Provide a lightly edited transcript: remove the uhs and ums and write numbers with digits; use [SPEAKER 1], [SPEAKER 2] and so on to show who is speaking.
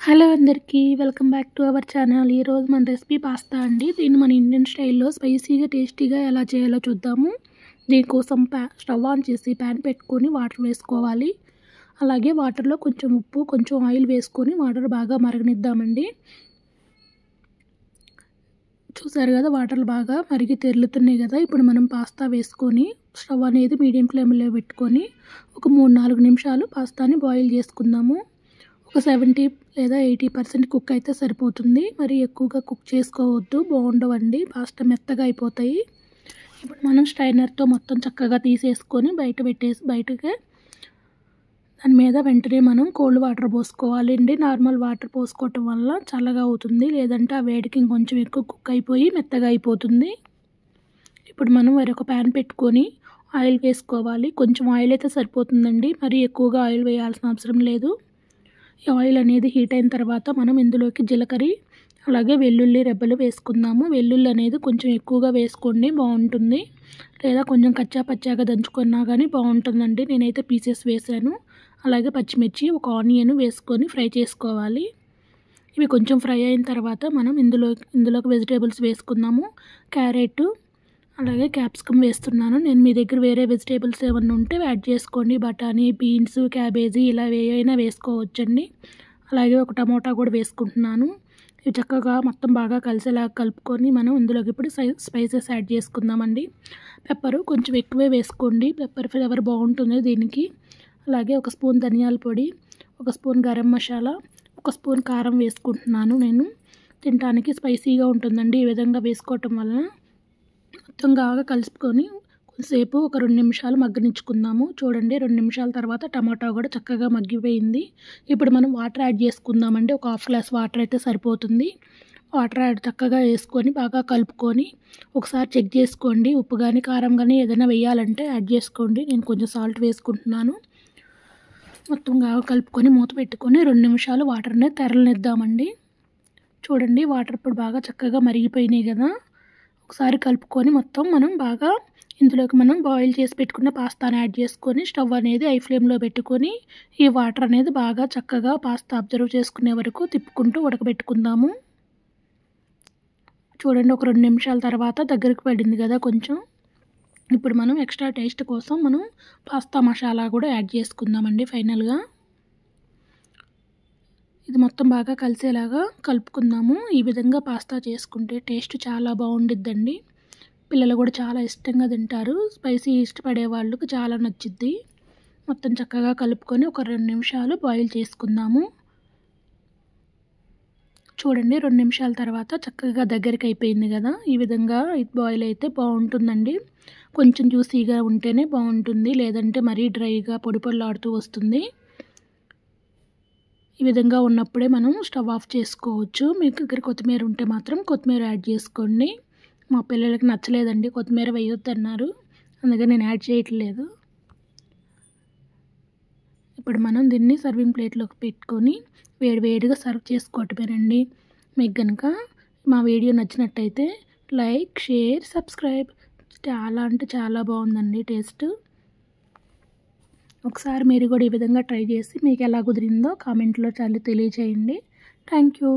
[SPEAKER 1] Hello అందరికీ welcome back to our channel. ఈరోజు మన రెసిపీ పాస్తా అండి. దీన్ని మన ఇండియన్ స్టైల్లో స్పైసీగా టేస్టీగా ఎలా చేయాలో చూద్దాము. దీనికోసం స్టవ్ ఆన్ చేసి ప్యాన్ పెట్టుకొని వాటర్ వేసుకోవాలి. అలాగే వాటర్లో కొంచెం ఉప్పు కొంచెం ఆయిల్ వేసుకొని వాటర్ బాగా మరగనిద్దామండి. చూసారు కదా, వాటర్ బాగా మరిగి తెరులుతున్నాయి కదా. ఇప్పుడు మనం పాస్తా వేసుకొని స్టవ్ అనేది మీడియం ఫ్లేమ్లో పెట్టుకొని ఒక 3-4 నిమిషాలు పాస్తాని బాయిల్ చేసుకుందాము. ఒక 70 లేదా 80% కుక్ అయితే సరిపోతుంది. మరి ఎక్కువగా కుక్ చేసుకోవద్దు, బాగుండవండి, పాస్తా మెత్తగా అయిపోతాయి. ఇప్పుడు మనం స్ట్రైనర్తో మొత్తం చక్కగా తీసేసుకొని బయటకే దాని మీద వెంటనే మనం కోల్డ్ వాటర్ పోసుకోవాలి అండి. నార్మల్ వాటర్ పోసుకోవటం వల్ల చల్లగా అవుతుంది, లేదంటే ఆ వేడికి ఇంకొంచెం ఎక్కువ కుక్ అయిపోయి మెత్తగా అయిపోతుంది. ఇప్పుడు మనం వేరొక ప్యాన్ పెట్టుకొని ఆయిల్ వేసుకోవాలి. కొంచెం ఆయిల్ అయితే సరిపోతుందండి, మరి ఎక్కువగా ఆయిల్ వేయాల్సిన అవసరం లేదు. ఈ ఆయిల్ అనేది హీట్ అయిన తర్వాత మనం ఇందులోకి జీలకర్ర అలాగే వెల్లుల్లి రెబ్బలు వేసుకుందాము. వెల్లుల్లి అనేది కొంచెం ఎక్కువగా వేసుకోండి, బాగుంటుంది. లేదా కొంచెం కచ్చా పచ్చాగా దంచుకున్నా కానీ బాగుంటుందండి. నేనైతే పీసెస్ వేసాను. అలాగే పచ్చిమిర్చి, ఒక ఆనియన్ వేసుకొని ఫ్రై చేసుకోవాలి. ఇవి కొంచెం ఫ్రై అయిన తర్వాత మనం ఇందులోకి వెజిటేబుల్స్ వేసుకుందాము. క్యారెట్ అలాగే క్యాప్సికమ్ వేస్తున్నాను నేను. మీ దగ్గర వేరే వెజిటేబుల్స్ ఏమన్నా ఉంటే యాడ్ చేసుకోండి. బఠానీ, బీన్స్, క్యాబేజీ ఇలా ఏవైనా వేసుకోవచ్చండి. అలాగే ఒక టమోటా కూడా వేసుకుంటున్నాను. ఇవి చక్కగా మొత్తం బాగా కలిసేలా కలుపుకొని మనం ఇందులోకి ఇప్పుడు స్పైసెస్ యాడ్ చేసుకుందామండి. పెప్పరు కొంచెం ఎక్కువే వేసుకోండి, పెప్పర్ ఫ్లేవర్ బాగుంటుంది దీనికి. అలాగే ఒక స్పూన్ ధనియాల పొడి, ఒక స్పూన్ గరం మసాలా, ఒక స్పూన్ కారం వేసుకుంటున్నాను నేను. తినడానికి స్పైసీగా ఉంటుందండి ఈ విధంగా వేసుకోవటం వలన. మొత్తం బాగా కలుపుకొని కొంతసేపు ఒక 2 నిమిషాలు మగ్గనిచ్చుకుందాము. చూడండి, 2 నిమిషాల తర్వాత టమాటా కూడా చక్కగా మగ్గిపోయింది. ఇప్పుడు మనం వాటర్ యాడ్ చేసుకుందామండి. ఒక 1/2 గ్లాస్ వాటర్ అయితే సరిపోతుంది. వాటర్ యాడ్ చక్కగా వేసుకొని బాగా కలుపుకొని ఒకసారి చెక్ చేసుకోండి. ఉప్పు కానీ కారం కానీ ఏదైనా వేయాలంటే యాడ్ చేసుకోండి. నేను కొంచెం సాల్ట్ వేసుకుంటున్నాను. మొత్తం బాగా కలుపుకొని మూత పెట్టుకొని 2 నిమిషాలు వాటర్ని తెరలనిద్దామండి. చూడండి, వాటర్ ఇప్పుడు బాగా చక్కగా మరిగిపోయినాయి కదా. ఒకసారి కలుపుకొని మొత్తం మనం బాగా ఇందులోకి మనం బాయిల్ చేసి పెట్టుకున్న పాస్తాని యాడ్ చేసుకొని స్టవ్ అనేది హై ఫ్లేమ్లో పెట్టుకొని ఈ వాటర్ అనేది బాగా చక్కగా పాస్తా అబ్జర్వ్ చేసుకునే వరకు తిప్పుకుంటూ ఉడకబెట్టుకుందాము. చూడండి, ఒక 2 నిమిషాల తర్వాత దగ్గరికి పడింది కదా కొంచెం. ఇప్పుడు మనం ఎక్స్ట్రా టేస్ట్ కోసం మనం పాస్తా మసాలా కూడా యాడ్ చేసుకుందామండి ఫైనల్గా. ఇది మొత్తం బాగా కలిసేలాగా కలుపుకుందాము. ఈ విధంగా పాస్తా చేసుకుంటే టేస్ట్ చాలా బాగుండిద్దండి. పిల్లలు కూడా చాలా ఇష్టంగా తింటారు. స్పైసీ ఇష్టపడే వాళ్ళకి చాలా నచ్చుద్ది. మొత్తం చక్కగా కలుపుకొని ఒక 2 నిమిషాలు బాయిల్ చేసుకుందాము. చూడండి, 2 నిమిషాల తర్వాత చక్కగా దగ్గరికి అయిపోయింది కదా. ఈ విధంగా బాయిల్ అయితే బాగుంటుందండి. కొంచెం జ్యూసీగా ఉంటేనే బాగుంటుంది, లేదంటే మరీ డ్రైగా పొడి పొడిలాడుతూ వస్తుంది. ఈ విధంగా ఉన్నప్పుడే మనం స్టవ్ ఆఫ్ చేసుకోవచ్చు. మీకు దగ్గర కొత్తిమీర ఉంటే మాత్రం కొత్తిమీర యాడ్ చేసుకోండి. మా పిల్లలకి నచ్చలేదండి, కొత్తిమీర వేయొద్దన్నారు, అందుకని నేను యాడ్ చేయట్లేదు. ఇప్పుడు మనం దీన్ని సర్వింగ్ ప్లేట్లోకి పెట్టుకొని వేడివేడిగా సర్వ్ చేసుకోవటమేనండి. మీకు కనుక మా వీడియో నచ్చినట్టయితే లైక్, షేర్, సబ్స్క్రైబ్. చాలా అంటే చాలా బాగుందండి టేస్ట్. ఒకసారి మీరు కూడా ఈ విధంగా ట్రై చేసి మీకు ఎలా కుదిరిందో కామెంట్లో తెలియచేయండి. Thank you.